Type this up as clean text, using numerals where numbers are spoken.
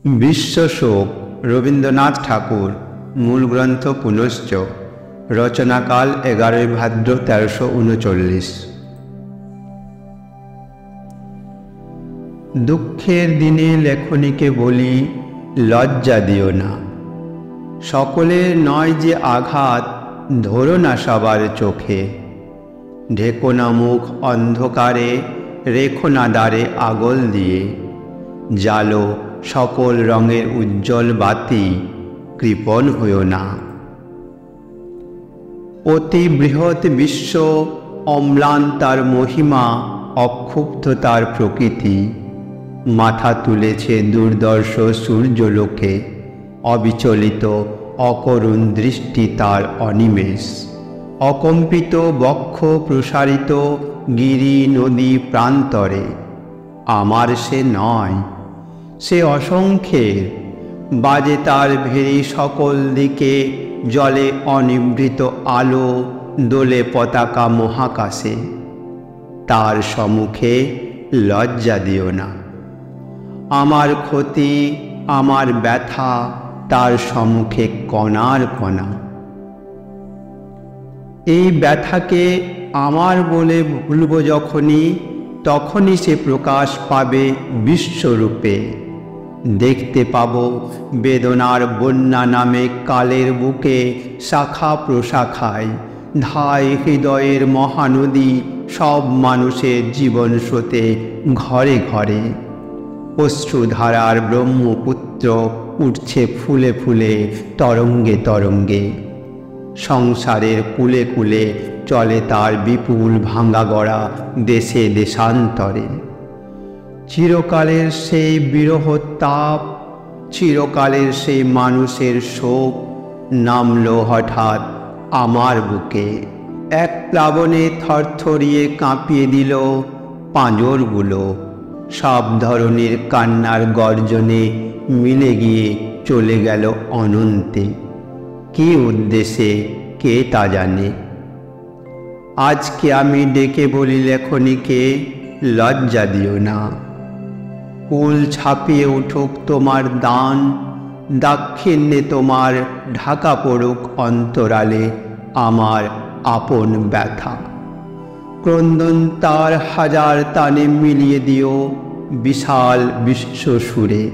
বিশ্বশোক রবীন্দ্রনাথ ঠাকুর। মূল গ্রন্থ পুনশ্চ। রচনাকাল 11 ভাদ্র 1339। দুঃখের দিনে লেখনীকে বলি, লজ্জা দিও না। সকলের নয় যে আঘাত, ধরো না সবার চোখে। ঢেকো না মুখ অন্ধকারে, রেখো না দ্বারে আগল দিয়ে। জালো সকল রঙের উজ্জ্বল বাতি, কৃপণ হইও না। অতি বৃহৎ বিশ্ব, অম্লান তার মহিমা, অক্ষুব্ধ তার প্রকৃতি। মাথা তুলেছে দুর্দর্শ সূর্যলোকে, অবিচলিত অকরুণ দৃষ্টি তার অনিমেষ। অকম্পিত বক্ষ প্রসারিত গিরি নদী প্রান্তরে। আমার সে নয়, সে অসংখ্যের। বাজে তার ভেরি সকল দিকে, জলে অনিভৃত আলো, দোলে পতাকা মহাকাশে। তার সম্মুখে লজ্জা দিও না। আমার ক্ষতি, আমার ব্যথা, তার সম্মুখে কণার কণা। এই ব্যথাকে আমার বলে ভুলব যখনই, তখনই সে প্রকাশ পাবে বিশ্বরূপে। দেখতে পাব বেদনার বন্যা নামে কালের বুকে, শাখা প্রশাখায় ধায় হৃদয়ের মহানদী। সব মানুষের জীবন স্রোতে ঘরে ঘরে। অশ্রুধারার ব্রহ্মপুত্র উঠছে ফুলে ফুলে, তরঙ্গে তরঙ্গে। সংসারের কুলে কুলে চলে তার বিপুল ভাঙা গড়া দেশে দেশান্তরে। চিরকালের সেই বিরহ তাপ, চিরকালের সেই মানুষের শোক নামলো হঠাৎ আমার বুকে। এক প্লাবনে থরথরিয়ে কাঁপিয়ে দিল পাঁজরগুলো। সব ধরনের কান্নার গর্জনে মিলে গিয়ে চলে গেল অনন্তে। কী উদ্দেশ্যে কে তা জানে। আজকে আমি ডেকে বলি লেখনীকে, লজ্জা দিও না। কুল ছাপিয়ে উঠুক তোমার দান, দাক্ষিণ্যে তোমার ঢাকা পড়ুক অন্তরালে আমার আপন ব্যথা। ক্রন্দন তার হাজার তানে মিলিয়ে দিও বিশাল বিশ্ব সুরে।